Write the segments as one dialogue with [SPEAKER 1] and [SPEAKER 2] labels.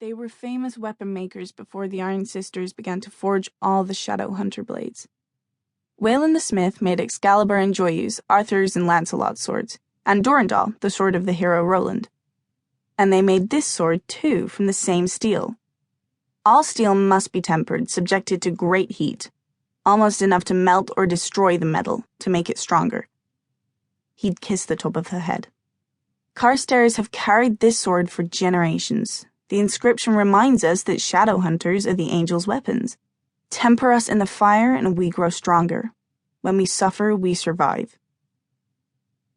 [SPEAKER 1] They were famous weapon makers before the Iron Sisters began to forge all the Shadowhunter blades. Wayland the Smith made Excalibur and Joyeuse, Arthur's and Lancelot's swords, and Durandal, the sword of the hero Roland. And they made this sword, too, from the same steel. All steel must be tempered, subjected to great heat, almost enough to melt or destroy the metal to make it stronger. He'd kissed the top of her head. Carstairs have carried this sword for generations. The inscription reminds us that Shadowhunters are the angels' weapons. Temper us in the fire and we grow stronger. When we suffer, we survive.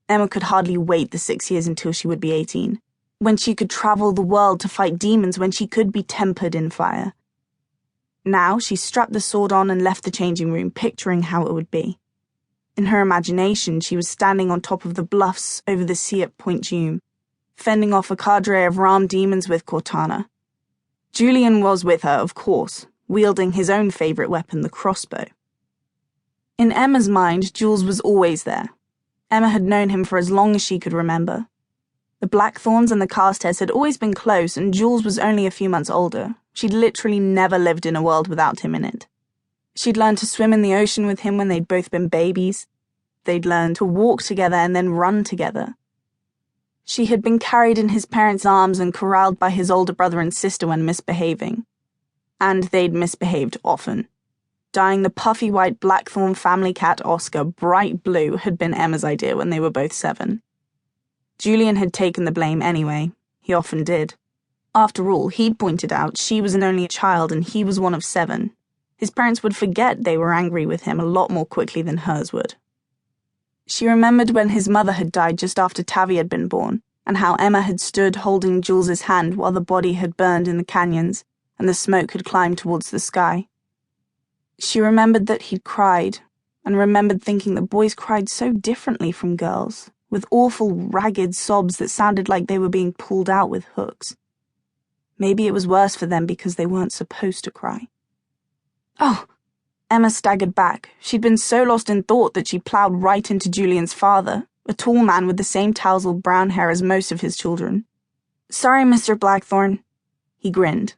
[SPEAKER 1] Emma could hardly wait the 6 years until she would be 18, when she could travel the world to fight demons, when she could be tempered in fire. Now she strapped the sword on and left the changing room, picturing how it would be. In her imagination, she was standing on top of the bluffs over the sea at Point Dume, fending off a cadre of Ram demons with Cortana. Julian was with her, of course, wielding his own favorite weapon, the crossbow. In Emma's mind, Jules was always there. Emma had known him for as long as she could remember. The Blackthorns and the Carstairs had always been close, and Jules was only a few months older. She'd literally never lived in a world without him in it. She'd learned to swim in the ocean with him when they'd both been babies. They'd learned to walk together and then run together. She had been carried in his parents' arms and corralled by his older brother and sister when misbehaving. And they'd misbehaved often. Dyeing the puffy white Blackthorn family cat Oscar bright blue had been Emma's idea when they were both 7. Julian had taken the blame anyway. He often did. After all, he'd pointed out she was an only child and he was one of 7. His parents would forget they were angry with him a lot more quickly than hers would. She remembered when his mother had died just after Tavi had been born, and how Emma had stood holding Jules's hand while the body had burned in the canyons, and the smoke had climbed towards the sky. She remembered that he'd cried, and remembered thinking that boys cried so differently from girls, with awful, ragged sobs that sounded like they were being pulled out with hooks. Maybe it was worse for them because they weren't supposed to cry. Oh! Emma staggered back. She'd been so lost in thought that she plowed right into Julian's father, a tall man with the same tousled brown hair as most of his children. "Sorry, Mr. Blackthorn." He grinned.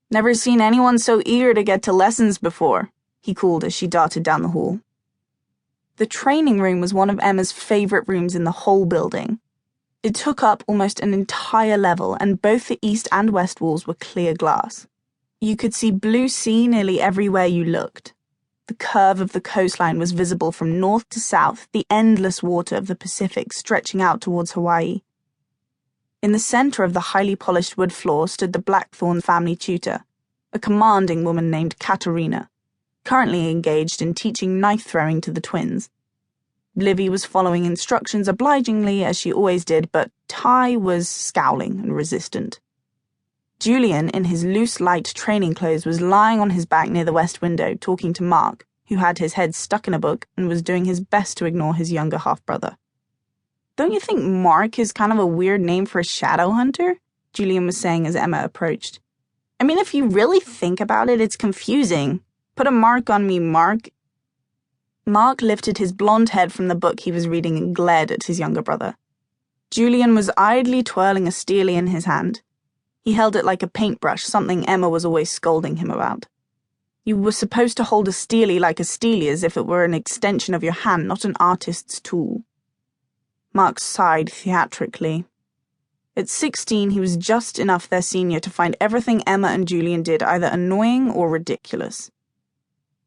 [SPEAKER 1] "Never seen anyone so eager to get to lessons before," he called as she darted down the hall. The training room was one of Emma's favorite rooms in the whole building. It took up almost an entire level, and both the east and west walls were clear glass. You could see blue sea nearly everywhere you looked. The curve of the coastline was visible from north to south, the endless water of the Pacific stretching out towards Hawaii. In the center of the highly polished wood floor stood the Blackthorn family tutor, a commanding woman named Katerina, currently engaged in teaching knife-throwing to the twins. Livy was following instructions obligingly, as she always did, but Ty was scowling and resistant. Julian, in his loose, light training clothes, was lying on his back near the west window, talking to Mark, who had his head stuck in a book and was doing his best to ignore his younger half-brother. "Don't you think Mark is kind of a weird name for a Shadowhunter?" Julian was saying as Emma approached. "I mean, if you really think about it, it's confusing. Put a mark on me, Mark." Mark lifted his blonde head from the book he was reading and glared at his younger brother. Julian was idly twirling a steely in his hand. He held it like a paintbrush, something Emma was always scolding him about. You were supposed to hold a steely like a steely as if it were an extension of your hand, not an artist's tool. Mark sighed theatrically. At 16, he was just enough their senior to find everything Emma and Julian did either annoying or ridiculous.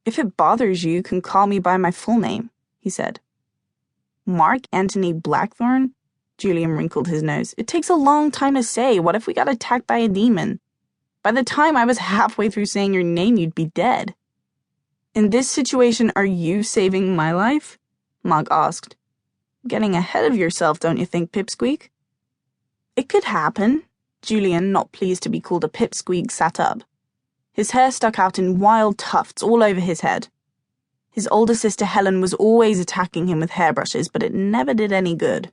[SPEAKER 1] "If it bothers you, you can call me by my full name," he said. "Mark Antony Blackthorn?" Julian wrinkled his nose. "It takes a long time to say. What if we got attacked by a demon? By the time I was halfway through saying your name, you'd be dead." "In this situation, are you saving my life?" Mark asked. "Getting ahead of yourself, don't you think, Pipsqueak?" "It could happen." Julian, not pleased to be called a pipsqueak, sat up. His hair stuck out in wild tufts all over his head. His older sister Helen was always attacking him with hairbrushes, but it never did any good.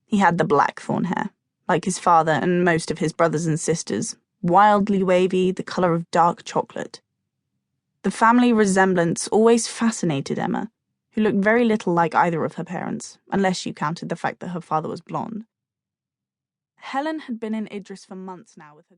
[SPEAKER 1] He had the Blackthorn hair, like his father and most of his brothers and sisters, wildly wavy, the color of dark chocolate. The family resemblance always fascinated Emma, who looked very little like either of her parents, unless you counted the fact that her father was blonde. Helen had been in Idris for months now with her